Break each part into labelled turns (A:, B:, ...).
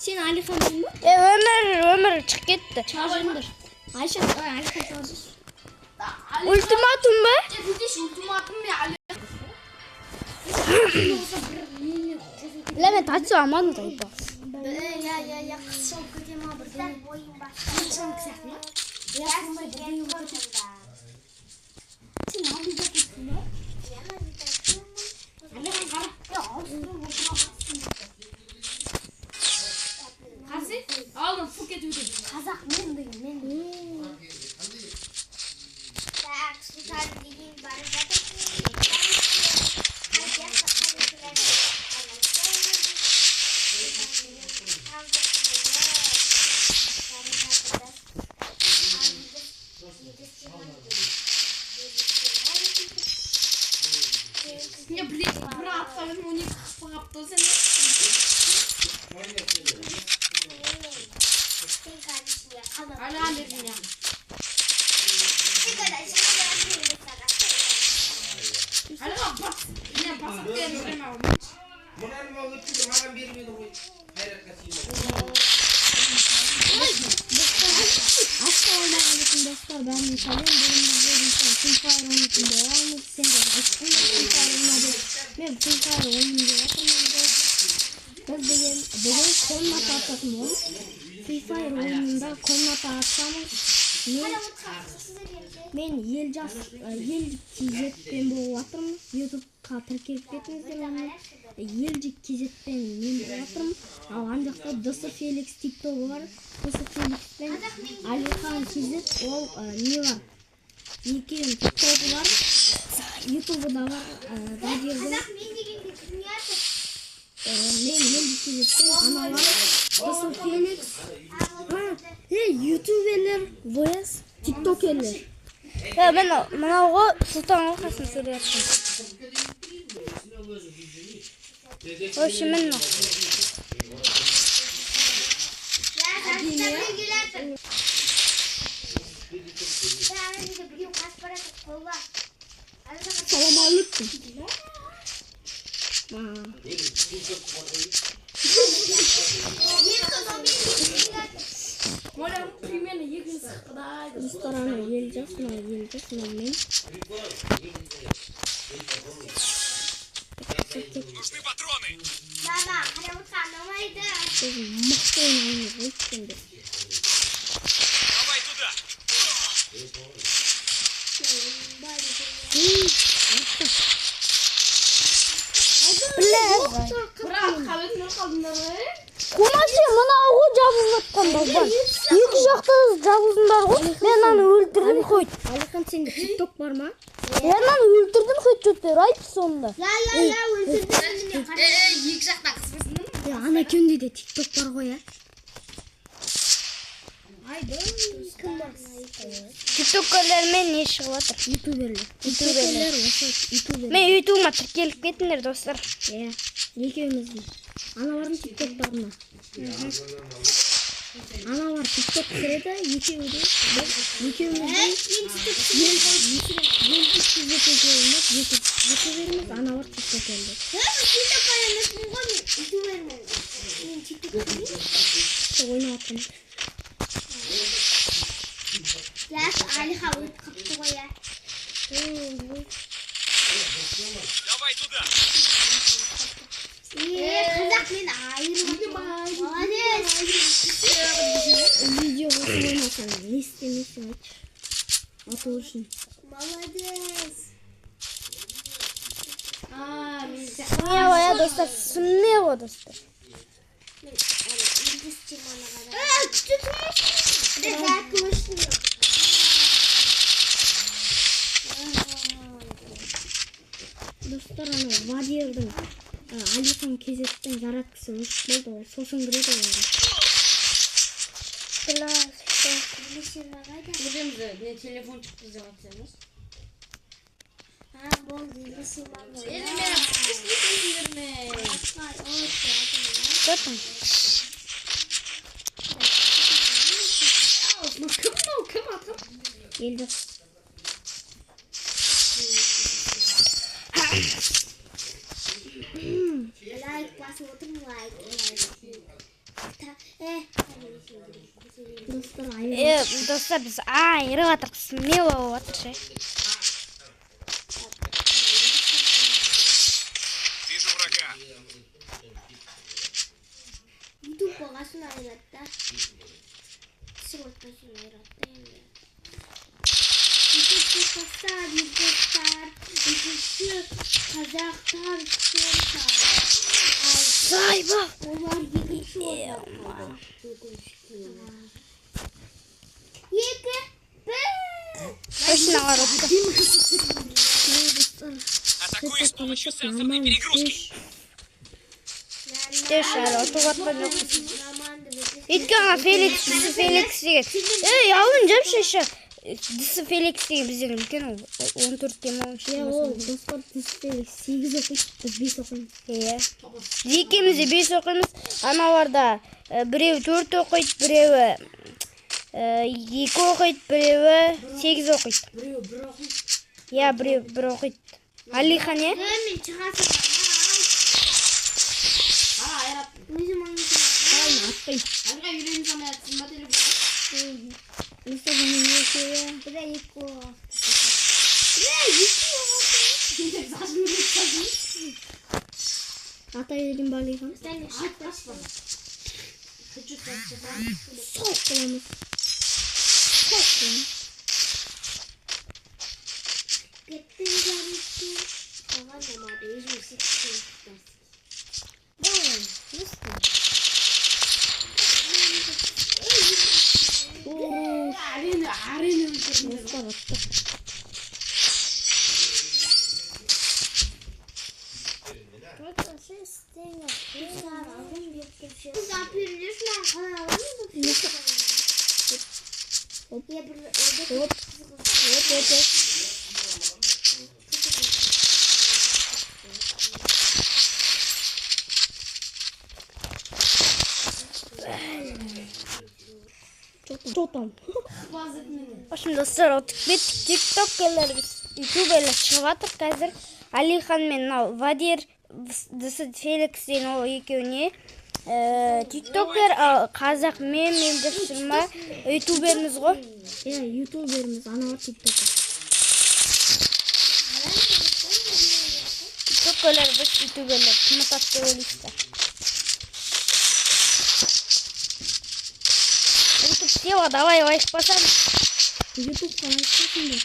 A: Sen Alihan'ın mı?
B: Ömer çık gitti.
A: Çağırındır. Ayşe, Alihan çağırır.
B: Ultimatum mu?
C: Ultimatum ya Ali.
B: Levent açsa aman da yapar.
C: Ya kız çok kötü ama buradan oyun başlıyor.
A: Çok güzel mi?
C: Ya şimdi ben yapacağım.
A: Sen ne yapacaksın lan? Alihan kara. Ya aslında boşuna baksın. Kasih, alın Phuket ödüm.
C: Kazak men diyeyim. Ya tutar diyeyim bari zaten.
A: Ya bırak falan onu kapatın sen. Alihan dedim ya. Alihan bak. Yine basak verir ama olmuş.
B: Assalamualaikum dostlar, ben Müşalim. Benim videoyu Free Fire oyunun devamı ben Free Fire oyununda yapamıyorum. Bugün konmat atlatım olmuş. Free Fire oyununda konmat atsamız men yelcik kizetpen болып жатырмын. YouTube'ға тіркеліп кетіңіздер оны. Yelcik kizетpen мен болып жатырмын. Ал ана жақта DC Felix TikTok'ы бар. DC Felix'пен Alihan Kizet ол не бар? Екеуінің TikTok'ы бар. YouTube'ы да бар. Радиода. Men yelcik kizетpen аналар DC Felix. YouTuber'ler voyaz TikToker'ler. Ya ben mınauға Sultanға қасын сөйлеп В общем, мына. Салам алейкум.
A: Моля, примерно егіз қыдай.
B: Достараны ел жасына мен.
D: Нужны патроны.
C: Баба, қарауытқа намайды.
B: Біз мықты ойнаймыз өйткенде.
D: Давай туда.
A: Bırak, kavetini kaldınlar mı?
B: Комашы мынауға жабылып жатқан бар. Екі жақта жабылдыңдар ғой. Мен аны өлтірдім қойд. Алихан сенде TikTok бар ма? Мен аны өлтірдім қойд жөттер. Айт сонда.
C: Я өлтірдім.
A: Екі жақтан қысқысың мı?
B: Ya ana kөнде де TikTok бар ғой, я. TikTok'ерлер мен не шығып жатыр? YouTubерлер. Мен YouTube'ыма тіркеліп кетіңдер, достар. Екеуміздің. Аналардың TikTok'тарына. Аналар TikTok кіреді, екеуміздің YouTuber'imiz, аналар TikTok'ерлер. Ойнап жатқан.
C: Ya Aliha öldü kaptı o ya.
D: Давай туда.
C: Kazak beni ayırmadı. Hadi.
B: Видео oynasan ne istemiyorsun aç. At olsun.
C: Молодец.
B: Смело ya dostlar, смело dostlar. Dostlar ана Вадирдің Aliхан Kizет'ten жаратқысы өшіп болды, ол сосын кіреді онда.
A: Ödemize ne telefon çıktı zaten.
C: Ha болды елесің бар ғой.
A: Elime кісілерме.
B: Что там?
A: Кім атым?
B: Елдос.
C: Лайк басып отырмын, лайк.
B: Достар айыр.
C: Достар біз айырып жатырық, смело болып жатыр ше.
D: Вижу врага.
C: YouTube бағасын айыратта. Сыгыртасын айыратта енді. YouTube достар, қазақтар
B: Сайба.
C: олар екінші орында. Екі,
B: Точно арапта.
D: Атакую с помощью сенсорной перегрузки.
B: Дешар отуғатқан жоқпыз. Өйткені Феликс деген. Алын жапшы. Дысы Феликс деген бізден үлкен ол. 14 демалыш. Ол достар Дысы Феликс 8 оқиды, біз 5 оқимыз. Екеуміз де 5 оқимыз. Аналарда біреуі 4 оқиды, біреуі 2 оқиды, біреуі 8 оқиды.
A: Біреу бір оқиды.
B: Иә, біреуі 1 оқиды. Алихан, е?
C: мен шығасың.
A: Айрап.
C: Өзім аңызым.
B: Атпайды.
A: Алға үйреніп сама ятсың ба телефон?
B: Instagram'ın ne şey ya?
C: Бір екі.
A: Сашын өліп сашын.
B: Ata dedim Alihan.
C: Сәлі шықпасын.
A: Küçük sasın.
B: Çok kulağımız. Çok kulağımız.
C: Кетті жарысы. Оған дамады. Өзім сеткен тұтасың.
A: Арені өлтірдіңдер.
B: Mustafa attı. Hop. Çok tam. Şimdi dostlar oturup bittik. TikTok'lar YouTube'lar çıkıvatır қазір. Алихан мен Вадир Дысы Феликс деген ол екеуіне TikTok'lar қазақ мен деп шырма YouTuber'imiz ғой. YouTuber'imiz ана бар TikTok'lar. TikTok'lar біз YouTuber'lar қымытат деп ойлайсыздар. YouTube села, давай лайк поставь. YouTube канал смотри.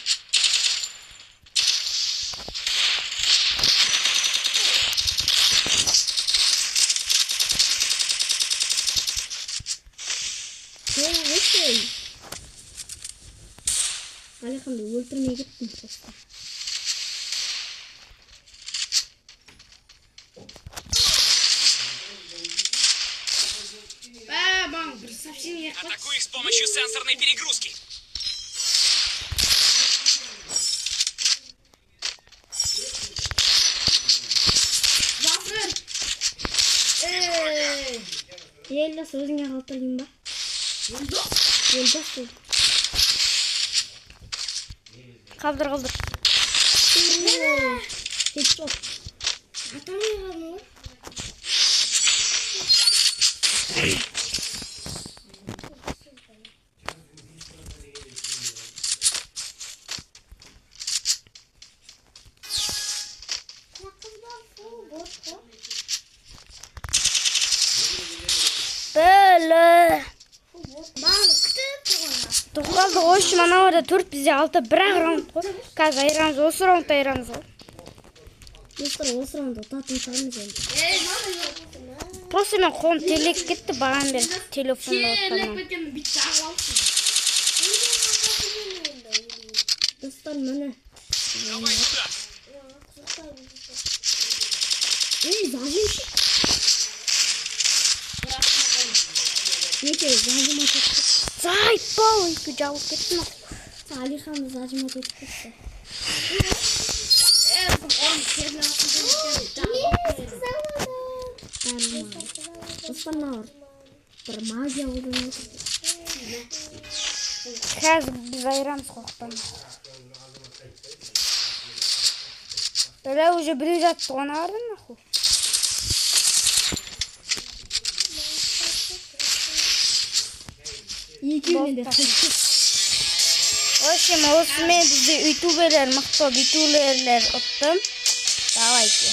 B: Алиханды өлтірмей кеттім просто.
D: Атакую с помощью сенсорной перегрузки.
B: Елдас өзіңе қалтырдың ба? Елдас ол. Қалдыр. Хедшот. Атамай қалдың ба? Böyle. Тоқталды ғой, мана орда 4 бізде 6 бір-ақ раунд ғой. Қазір айырамыз, осы раундта айырамыз ғой. Достар, осы раундта татын шығамыз енді. Просто мен қолым телек кетті, баған бер телефонда отқаннан. Достар, міне.
D: Давай туда.
B: Зажимші. Нете, зажима кетті. Зайпал, екі жауып кетті ма? Алиханды зажима кетті. Достарна бар. Бір магия олды. Қазір біз айырамыз қоқпан. Бәлі уже біреу жатты ғана барды наху. Екеуінен де қылып.
C: В общем, осымен бізде ютуберлер, мықты ютуберлер ұттым. Давайте.